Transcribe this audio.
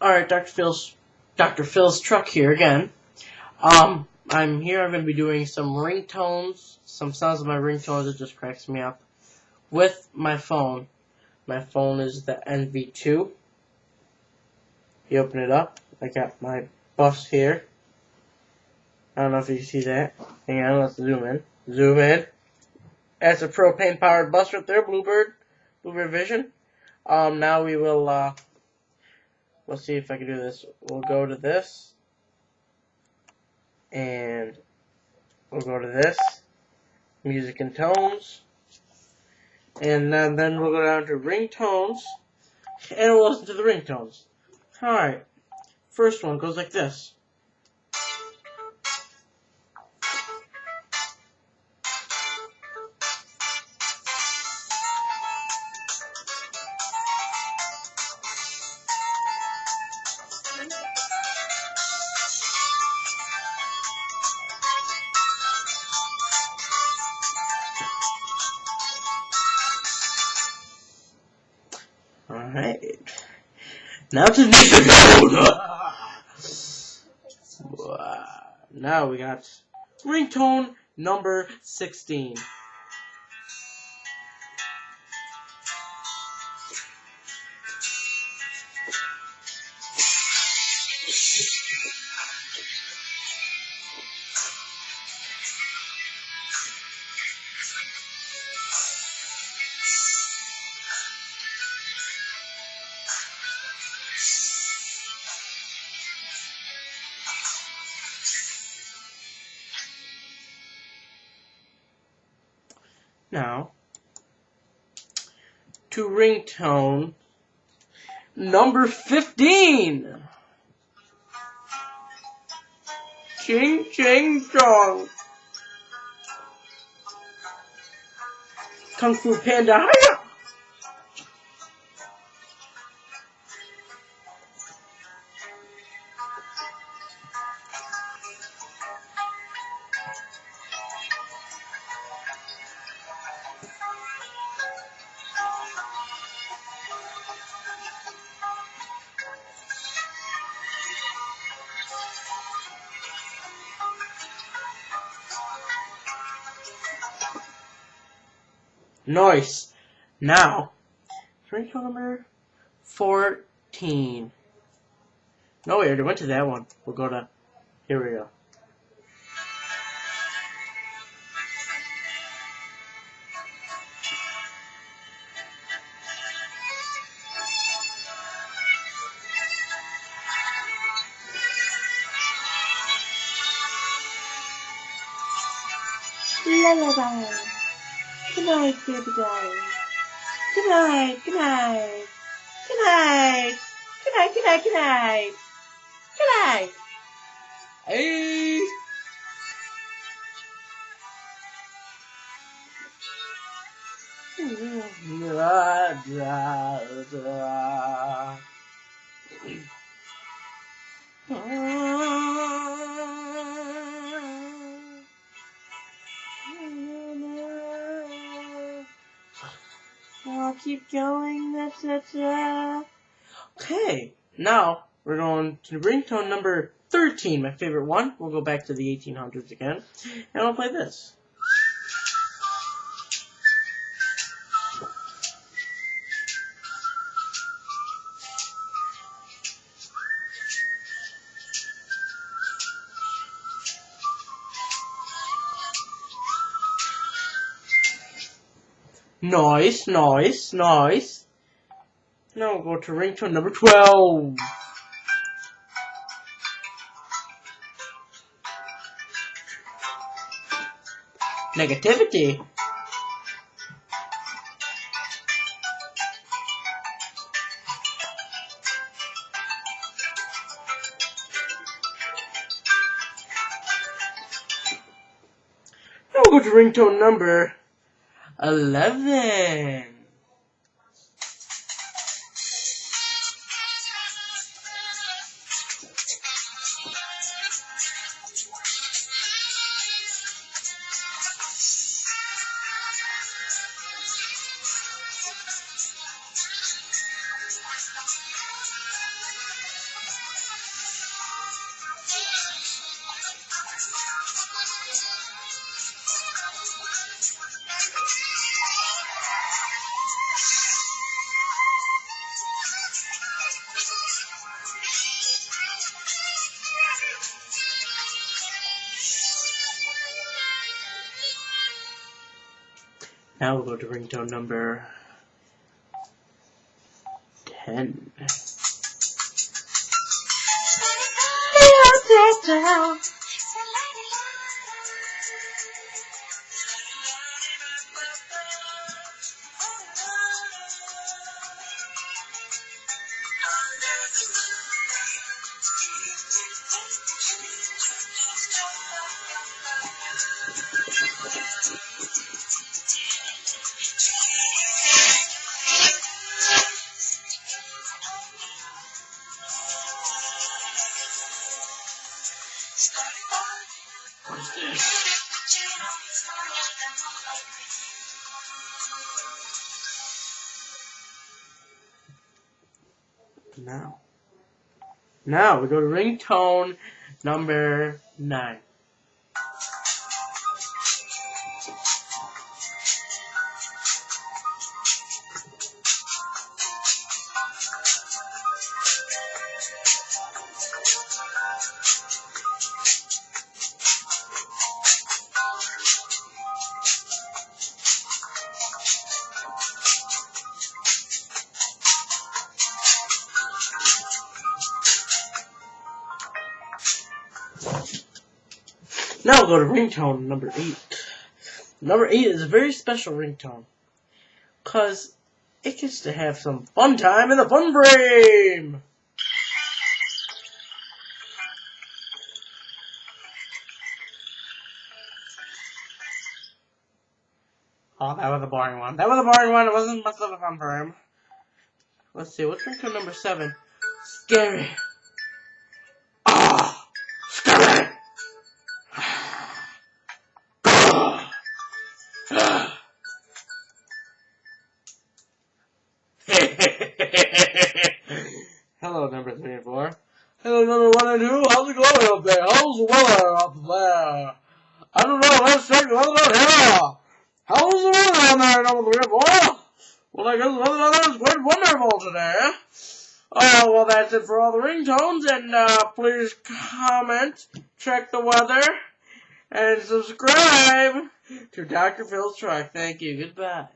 Alright, Dr. Phil's truck here again. I'm here, I'm going to be doing some ringtones, some sounds of my ringtones. It just cracks me up, with my phone. My phone is the NV2. You open it up, I got my bus here. I don't know if you see that. Hang on, let's zoom in. Zoom in. That's a propane powered bus right there, Bluebird Vision. Now we will, let's see if I can do this. We'll go to this. And we'll go to this. Music and tones. And then we'll go down to ringtones. And we'll listen to the ringtones. Alright. First one goes like this. Alright. Now to the Now we got ringtone number 16. Now, to ringtone number 15. Ching ching chong. Kung Fu Panda, hiya! Nice. Now, ringtone number 14. No, we already went to that one. We'll go to, here we go. Lullaby. Good night, baby darling. Good night, good night. Good night. Good night, good night, good night. Good night. Hey. I'll keep going. Okay, now we're going to ringtone number 13, my favorite one. We'll go back to the 1800s again, and I'll play this. Nice, nice, nice. Now we'll go to ringtone number 12. Negativity. Now we'll go to ringtone number 11. Now we'll go to ringtone number 10. What's this? Now we go to ringtone number 9. Now we'll go to ringtone number 8. Number 8 is a very special ringtone, because it gets to have some fun time in the fun frame! Oh, that was a boring one. That was a boring one. It wasn't much of a fun frame. Let's see, what's ringtone number 7? Scary. Ah! Scary! Hello, number 3 and 4. Hello, number 1 and 2. How's it going up there? How's the weather up there? I don't know. Let's check the weather out here. How's the weather down there, number 3 and 4? Well, I guess the weather is quite wonderful today. Oh, well, that's it for all the ringtones. And please comment, check the weather, and subscribe to Dr. Phil's Truck. Thank you. Goodbye.